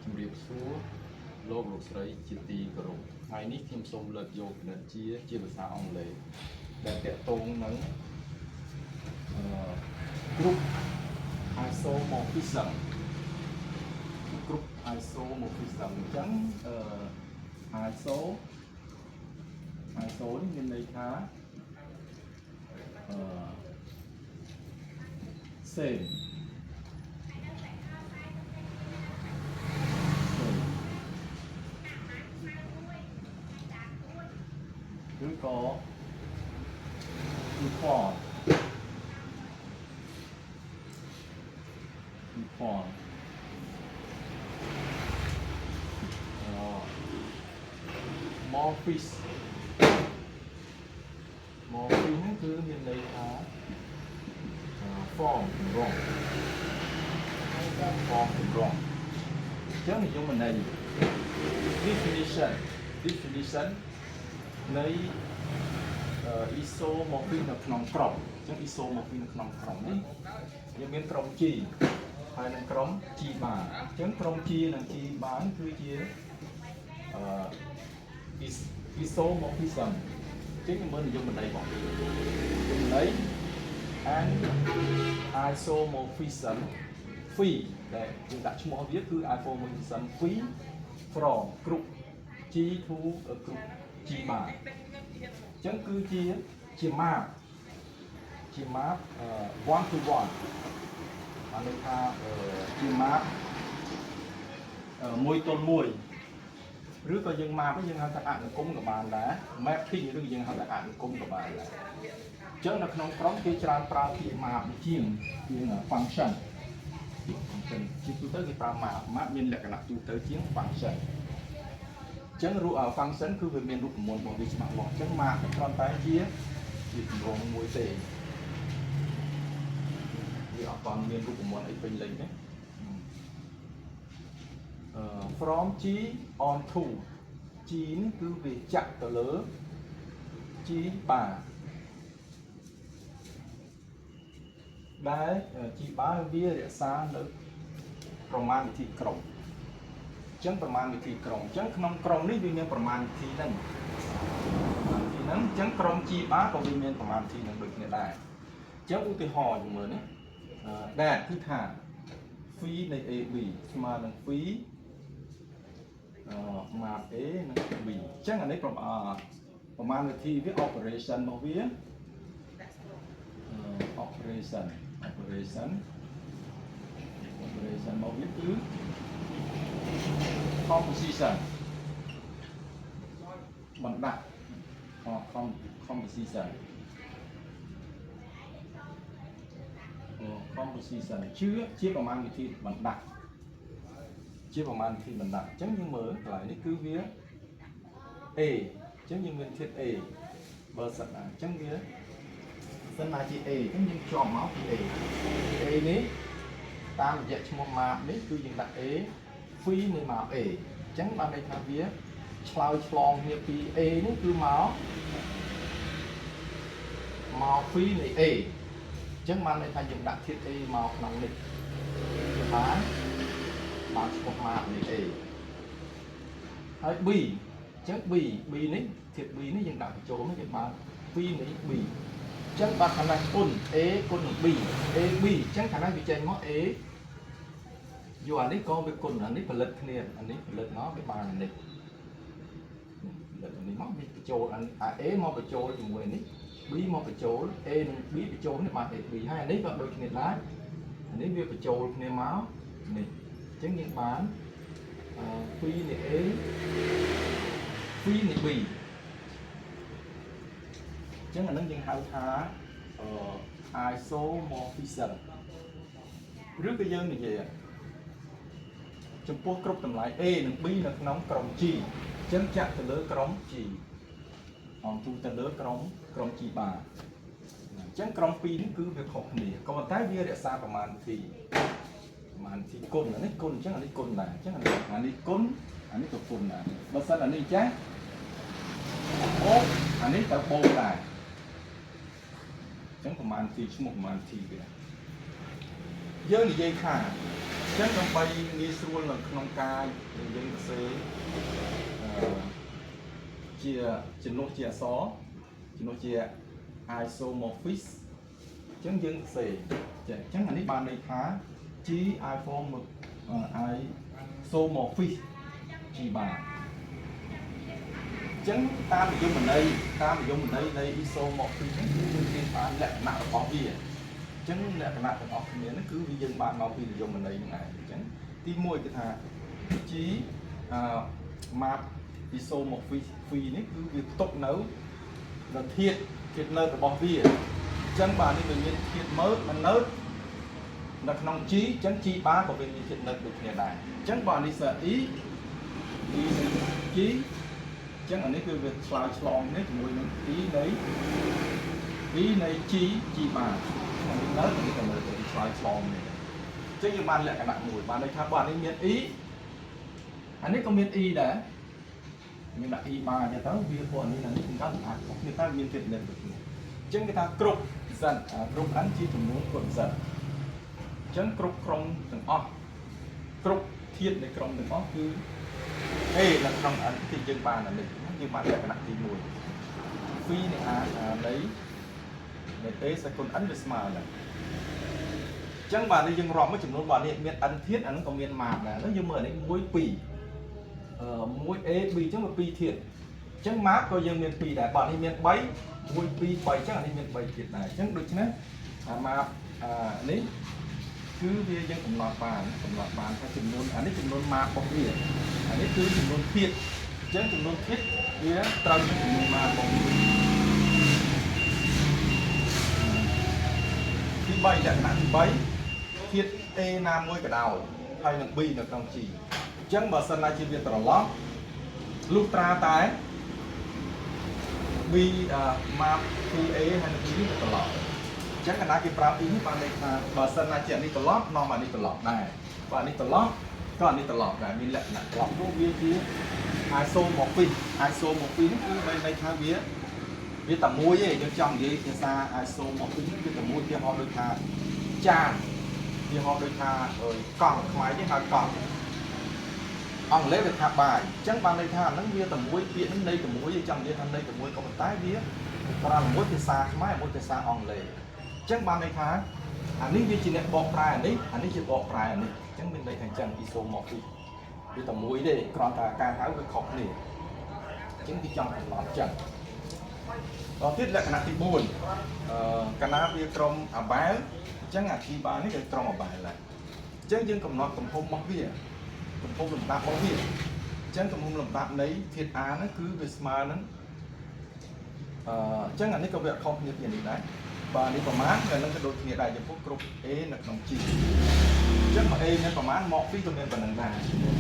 ជំរាបសួរលោកស្រីជាទីគោរពថ្ងៃនេះខ្ញុំសូមលើកយកគណិតជាភាសាអង់គ្លេសដែលទាក់ទងនឹងgroup isomorphism group isomorphism អញ្ចឹងiso នេះមានន័យថាsameឬក៏ uniform morphism ហ្នឹងគឺមានន័យថា form កម្រង form កម្រងអញ្ចឹងនិយមន័យ definition នៃ isomorphism នៅក្នុងក្រុមអញ្ចឹង isomorphism នៅក្នុងក្រុមនេះយើងមានក្រុម G ហើយនិងក្រុម G បាអញ្ចឹងក្រុម G និង G បាគឺជាisomorphism អញ្ចឹងមើលនិយមន័យរបស់វានិយមន័យ and isomorphism phi ដែលយើងដាក់ឈ្មោះវាគឺ isomorphism phi from group G to a group G bar អញ្ចឹងគឺជា map 1 to 1បានន័យថាជា map 1 ទល់ 1ឬក៏យើង map យើងហៅថាអនុគមក៏បានដែរ mapping ឬយើងហៅថាអនុគមក៏បានដែរអញ្ចឹងនៅក្នុងក្រុមគេច្រើនប្រើពាក្យ map ជាង function ជាទូទៅគេប្រើ map មានលក្ខណៈទូទៅជាង function អញ្ចឹងfunction គឺវាមានរូបមន្តរបស់វាច្បាស់លាស់អញ្ចឹង map គ្រាន់តែជាទម្រង់មួយទេវាអត់បានមានរូបមន្តអីពេញលេញទេfrom G on to G នេះគឺវាចាក់ទៅលើ G bar ដែល G bar វារក្សានៅប្រមាណវិធីក្រុមអញ្ចឹងប្រមាណវិធីក្រុមអញ្ចឹងក្នុងក្រុមនេះវាមានប្រមាណវិធីហ្នឹងអញ្ចឹងក្រុម G bar ក៏វាមានប្រមាណវិធីហ្នឹងដូចគ្នាដែរអញ្ចឹងឧទាហរណ៍យើងមើលនេះដែលគឺថា phi នៃ AB ស្មើនឹង phi map A និង B អញ្ចឹងអានេះប្រមាណវិធីវា operation របស់វា operation របស់វាគឺ composition បណ្ដាក់ composition ជាប្រមាណវិធីបណ្ដាក់អញ្ចឹងយើងមើលកន្លែងនេះគឺវា A អញ្ចឹងយើងមានធាតុ A បើសិនណាអញ្ចឹងវាសិនណាជា A អញ្ចឹងយើងជាប់មកពី A នេះតាមរយៈឈ្មោះ map នេះគឺយើងដាក់ A phi នៃ map A អញ្ចឹងបានន័យថាវាឆ្លើយឆ្លងគ្នាពី A នេះគឺមក phi នៃ A អញ្ចឹងបានន័យថាយើងដាក់ធាតុ A មកក្នុងនេះបានឈ្មោះ map នៃ A ហើយ B អញ្ចឹង B នេះធាតុ B នេះយើងដាក់បញ្ចូលនេះយើងបាន phi នៃ B អញ្ចឹងបាត់ខាងនេះគុណ A គុណនឹង B AB អញ្ចឹងខាងនេះវាចេញមក A យកអានេះក៏វាគុណអានេះផលិតគ្នាអានេះផលិតមកវាបានអានេះផលិតអានេះមកវាបញ្ចូលអា A មកបញ្ចូលជាមួយនេះ B មកបញ្ចូល A និង B បញ្ចូលនេះបាន AB ហើយអានេះក៏ដូចគ្នាដែរអានេះវាបញ្ចូលគ្នាមកនេះអញ្ចឹងយើងបានphi នៃ A phi នៃ B អញ្ចឹងអានឹងយើងហៅថាisomorphism ឬក៏យើងនិយាយចំពោះគ្រប់តម្លៃ A និង B នៅក្នុងក្រុម G អញ្ចឹងចាក់ទៅលើក្រុម G ទូទៅលើក្រុម G bar អញ្ចឹងក្រុម2នេះគឺវាខុសគ្នាក៏ប៉ុន្តែវារក្សាប្រមាណវិធីគុណអានេះគុណអញ្ចឹងអានេះគុណដែរអញ្ចឹងអានេះគុណអានេះក៏គុណដែរបើសិនអានេះចាស់អូអានេះទៅបូកដែរអញ្ចឹងប្រមាណវិធីឈ្មោះប្រមាណវិធីវាយើងនិយាយថា ចឹងដើម្បីងាយស្រួលនៅក្នុងការយើងសរសេរជាជំនួសជាអក្សរជំនួសជា isomorphic ចឹងយើងសរសេរចឹងអានេះបានន័យថា G isomorphic G បានចឹងតាមនិយមន័យនៃ isomorphic ហ្នឹងគឺយើងមានបានលក្ខណៈរបស់វាចឹងលក្ខណៈទាំងអស់គ្នាហ្នឹងគឺវាយើងបានមកពីនិយមន័យហ្នឹងឯងចឹងទី1គឺថា G map isomorphic នេះគឺវាផ្ទុកនៅធាតុនៅរបស់វាចឹងបាទនេះវាមានធាតុមើលមិននៅក្នុង G ចឹង G បាក៏វាមានធាតុនៅដូចគ្នាដែរចឹងបាទនេះសើ E និង G ចឹងអានេះគឺវាឆ្លើយឆ្លងនេះជាមួយនឹង E នៃ G បាទអានេះនៅនេះក៏នៅទៅឆ្លើយឆ្លងនេះចឹងយើងបានលក្ខណៈមួយបានន័យថាបាទនេះមាន E អានេះក៏មាន E ដែរមានដាក់ E បានទៅវាពួកអានេះខ្ញុំកាត់អាចគ្នាតែមានធាតុនៅដូចគ្នាចឹងគេថាគ្រប់សិនគ្រប់អានជាចំនួនគ្រប់សិនចឹងគ្រប់ក្រុមទាំងអស់គ្រប់ធាតុនៃក្រុមទាំងអស់គឺ A នៅក្នុងអានទីយើងបានអានេះយើងបានលក្ខណៈទី1 phi នៃនៃ A សកុន n វាស្មើហ្នឹងចឹងបាទនេះយើងរាប់មកចំនួនបាទនេះមាន n ធាតុអាហ្នឹងក៏មាន map ដែរហើយយើងមើលអានេះ1 2 1 A B ចឹងវា2ធាតុចឹង map ក៏យើងមាន2ដែរបាទនេះមាន3 1 2 3ចឹងអានេះមាន3ធាតុដែរចឹងដូច្នេះmap នេះគឺវាយើងកំណត់បានថាចំនួនអានេះចំនួន map របស់វាអានេះគឺចំនួនធាតុចឹងចំនួនធាតុវាត្រូវនឹងចំនួន map របស់វាទី3លក្ខណៈទី3ធាតុ A ណាមួយក៏ដោយហើយនឹង B នៅក្នុង G អញ្ចឹងបើសិនណាជាវាត្រឡប់លុះត្រាតែ B map គឺ A ហើយនឹង B ទៅត្រឡប់អញ្ចឹងកណ្ដាលគេប្រាប់ E នេះបានន័យថាបើសិនណាជាអានេះត្រឡប់នាំអានេះត្រឡប់ដែរបើអានេះត្រឡប់ក៏អានេះត្រឡប់ដែរមានលក្ខណៈត្រឡប់នោះវាជា isomorphic នេះគឺមានន័យថាវាតែមួយទេយើងចង់និយាយភាសា isomorphic វាតែមួយគេហៅដូចថាចានគេហៅដូចថាកង់ខ្មែរគេហៅកង់អង់គ្លេសវាថាបាយអញ្ចឹងបានន័យថាអាហ្នឹងវាតែមួយពាក្យហ្នឹងន័យតែមួយចង់និយាយថាន័យតែមួយក៏ប៉ុន្តែវាប្រើមួយភាសាខ្មែរមួយភាសាអង់គ្លេសអញ្ចឹងបានន័យថាអានេះវាជាអ្នកបកប្រែអានេះជាបកប្រែអានេះអញ្ចឹងមានន័យថាអញ្ចឹង isomorphic វាតែមួយទេគ្រាន់តែការហៅវាខុសគ្នាអញ្ចឹងគេចង់កំណត់អញ្ចឹងដល់ទៀតលក្ខណៈទី4កាលណាវាក្រុមអាបែលអញ្ចឹងអាទីបាននេះគឺក្រុមអាបែលដែរអញ្ចឹងយើងកំណត់ទំហំរបស់វាទំហំលំដាប់របស់វាអញ្ចឹងទំហំលំដាប់នៃធាតុ A ហ្នឹងគឺវាស្មើនឹងអញ្ចឹងអានេះក៏វាខុសគ្នាពីនេះដែរបាទនេះប្រមាណក៏នឹងក៏ដូចគ្នាដែរចំពោះគ្រប់ A នៅក្នុង G អញ្ចឹងមក A មានប្រមាណមក 2 ក៏មានប៉ុណ្ណឹងដែរ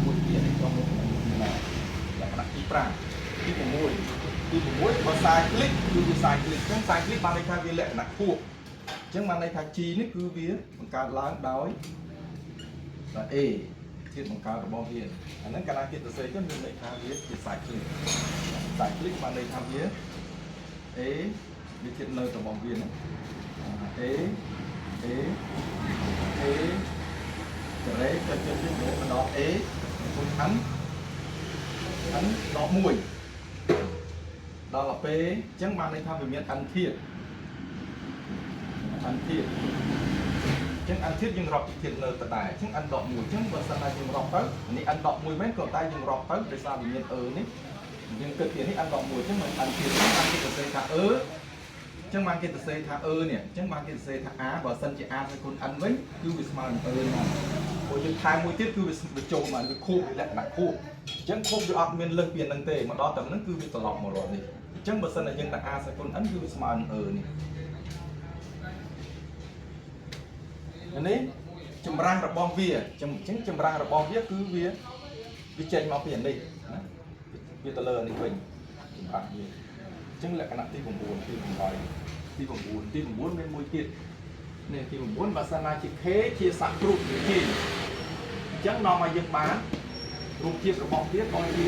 មួយទៀតនេះក៏មានប៉ុណ្ណឹងដែរលក្ខណៈទី5ទី6បើ cyclic គឺវា cyclic អញ្ចឹង cyclic បានន័យថាវាលក្ខណៈខួបអញ្ចឹងបានន័យថា G នេះគឺវាបង្កើតឡើងដោយ A ធាតុបង្កើតរបស់វាអាហ្នឹងកាលណាគេសរសេរចឹងមានន័យថាវាជា cyclic បានន័យថាវា A វាធាតុនៅរបស់វាហ្នឹង A ចរេទៅជិះទៅដល់ A គុណ n ដល់1ដល់ពេលអញ្ចឹងបានន័យថាវាមាន n ធាតុអញ្ចឹង n ធាតុយើងរាប់ពីធាតុនៅទៅដែរអញ្ចឹង n ដក1អញ្ចឹងបើសិនតែយើងរាប់ទៅនេះ n ដក1មែនក៏តែយើងរាប់ទៅដោយសារវាមាននេះយើងគិតពីនេះ n ដក1អញ្ចឹង n ធាតុហ្នឹងបានគេសរសេរថាអញ្ចឹងបានគេសរសេរថានេះអញ្ចឹងបានគេសរសេរថា a បើសិនជា a ទៅគុណ n វិញគឺវាស្មើនឹងហ្នឹងព្រោះយើងថែមមួយទៀតគឺវាចូលមកវាខួបលក្ខណៈខួបអញ្ចឹងខួបវាអត់មានលើសពីហ្នឹងទេមកដល់តែហ្នឹងគឺវាត្រឡប់មករកនេះអញ្ចឹងបើសិនតែយើងដាក់ a ទៅគុណ n គឺវាស្មើនឹងនេះនេះចម្រាស់របស់វាអញ្ចឹងចម្រាស់របស់វាគឺវាចេញមកពីអានេះណាវាទៅលើអានេះវិញចម្រាស់វាអញ្ចឹងលក្ខណៈទី9ទី8ទី9មានមួយទៀតនេះទី9បើសិនណាជា K ជាសក្តិរូបវាជាអញ្ចឹងនាំឲ្យយើងបានរូបភាពរបស់វាក៏ជា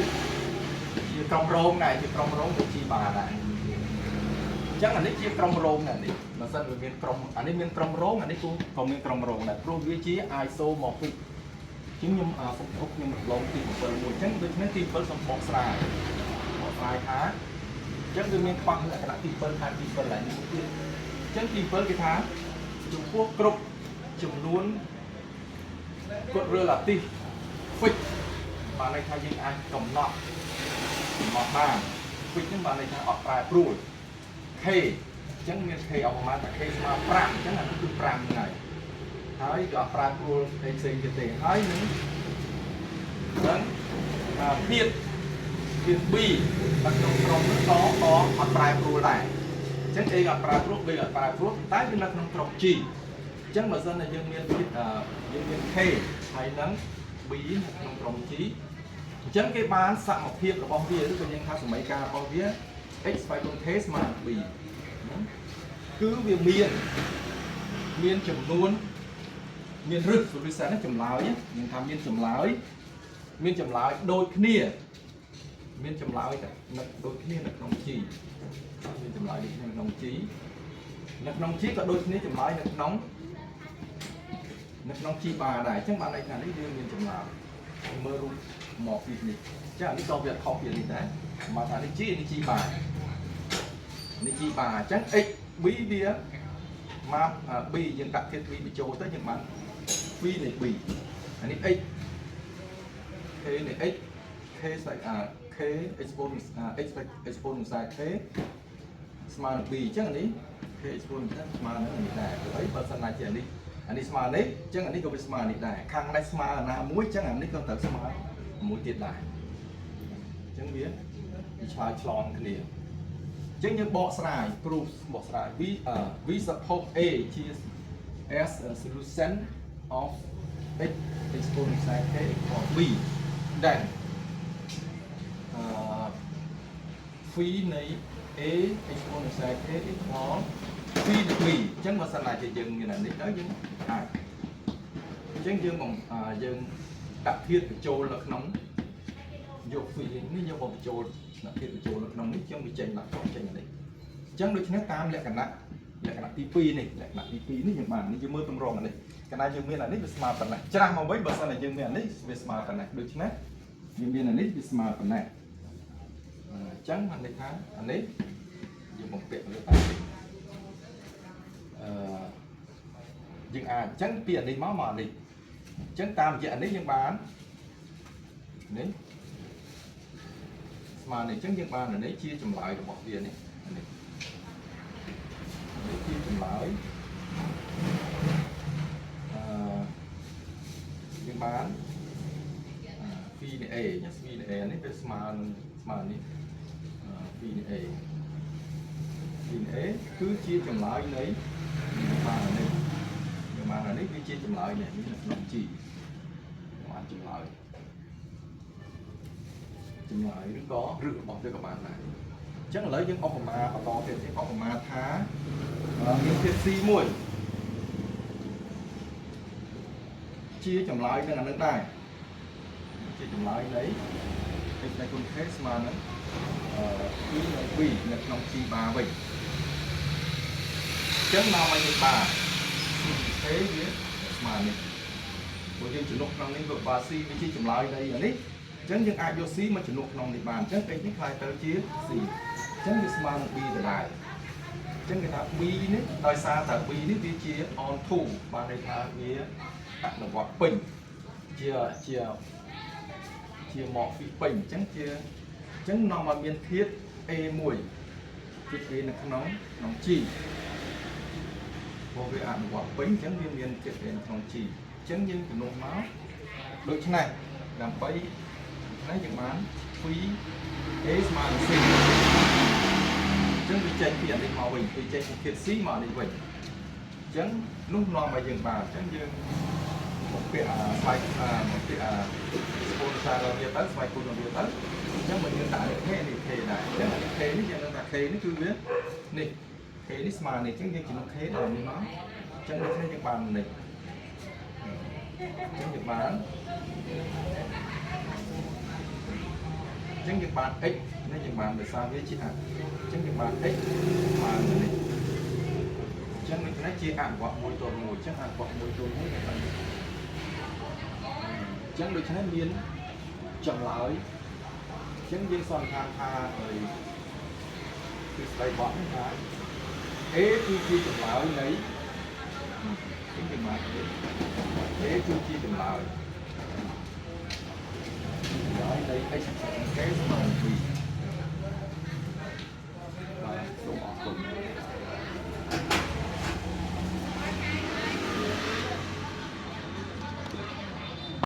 ក្រុមរងដែរជាក្រុមរងទៅជាបានដែរអញ្ចឹងអានេះជាក្រុមរងណានេះបើសិនវាមានក្រុមអានេះមានក្រុមរងអានេះក៏មានក្រុមរងដែរព្រោះវាជា isomorphic chứ nhưng không ốc nhưng một lồng thì một phần mùi chắc tôi nói tìm phân xong bọ xài khá chắc tôi miên khoang là cái đã tìm phân hai tìm phân lại như một tiên chắc tìm phân cái tháng Trung Quốc cục chùm luôn cột rơ là ti phịch mà này thay những ai cầm nọ ba phịch nhưng mà này thay ọt bài rồi khê chẳng miên khê ông mà khê mà pram chẳng là nó cứ pram này hỏi ọt bài rồi khê xây cái tiền hỏi nữa đến thiệt thiệt bi bắt đầu trong nó có ọt bài rồi lại chẳng đây ọt bài rồi bây giờ ọt bài rồi tái bên nó trong chi chẳng mà dân là dân miền dân miền khê hay nắng bí trong trọng trí chẳng cái bán sạ một thiệp của bóng vía tức là những thao số mấy ca bóng vía x phải con thế mà bị cứ việc miền chấm luôn miền rực rồi sẽ nó chấm lái nhé mình tham miền chấm lái đôi kia miền chấm lái đôi kia là nông trí miền chấm lái là nông trí có đôi kia chấm lái là nóng nông chi bà này chắc bạn này là lấy riêng miền chấm lái mơ ru một việc này chắc là lý do việc không việc gì đấy mà thà đi chi bà chắc x bí bía mà bi nhưng đặt thiết bị trôi tới những bạn phi này bì anh ấy x thế này x thế sai thế exponent sai thế smart bì chắc là đấy thế exponent smart nó là này đấy person này chỉ đi anh ấy smart đấy chắc anh ấy có bị smart này đại khang này smart là muối chắc anh ấy có tập smart muối tiệt đại chẳng biết đi chơi chlon cái gì chẳng như bộ sài proof bộ sài we suppose A as a solution of x exponent k or b then phi này A exponent k equal phi được b chẳng mà sau này thì dừng như này để tới những chẳng dương bằng dương đặc thiết của châu lực nóng vô phi nó vô bằng châu đặc thiết của châu lực nóng nó chẳng bị chênh lại không chênh ở đây chẳng được nó tam lại cả nặng TP này lại nặng TP nó những bản nó chưa mơ tâm rong ở đây cái này dương miền là nít về smart phần này chẳng mà mấy bữa sau này dương miền nít về smart phần này được chứ dương miền là nít về smart phần này chẳng hành này tháng anh ấy dùng một tiệm nữa nhưng chẳng tiền đi máu mỏ đi chẳng tam chuyện đấy nhưng bán đấy mà này chẳng những bán là đấy chia chùm lại được một tiền này chia chùm lại nhưng bán phi này a nhá phi này a này về smart này phi này a cứ chia chùm lại đấy mà là nếu chia chùm lại này là nông chi mà chùm lại nó có rửa bọc cho các bạn này chắc là lấy những ông mà to thì những ông mà thá những cái xi mùi chia chùm lại nên là nước này chia chùm lại đấy cái này con thế mà nó cứ bị là nông chi bà bình chắc nào mà những bà thế biết mà này của những chữ nốt năng lĩnh vực và si vị trí chủng lại đây là nít chẳng những ai vô si mà chữ nốt năng địa bàn chẳng cái những khai tới chia gì chẳng như smart bi là đại chẳng người ta bi nít tại sao tại bi nít đi chia on thủ và đây là nghĩa đặt là quả bình chia mọ phi bình chẳng chia chẳng nào mà miền thiết e mùi thiết kế là nóng chi vô cái ảnh quả bánh chẳng viên miền kết đến phòng chỉ chẳng những cái nôn máu đôi chân này làm bấy lấy những bán quý ế mà xinh chẳng bị chạy tiền đi màu bình bị chạy thiệt xí mà đi bình chẳng lúc nào mà dừng bà chẳng dừng một cái phải một cái sponsor là việc tới phải cùng làm việc tới chẳng mình hiện tại thế này thế này chẳng là thế nó thế nó chưa biết nè thế đi mà này chẳng như chỉ nó thế là như nó chẳng được thấy Nhật Bản này chẳng Nhật Bản chẳng Nhật Bản x nó Nhật Bản để sao với chị ạ chẳng Nhật Bản x mà này chẳng mình nói chia ăn quả mùi tồn mùi chẳng ăn quả mùi tồn mùi này chẳng được cho nên miên chậm lại chẳng dân son tha rồi cái tay bóng hả ế chi chậm lại lấy chính chừng lại ế chi chậm lại rồi lấy cái sản phẩm cái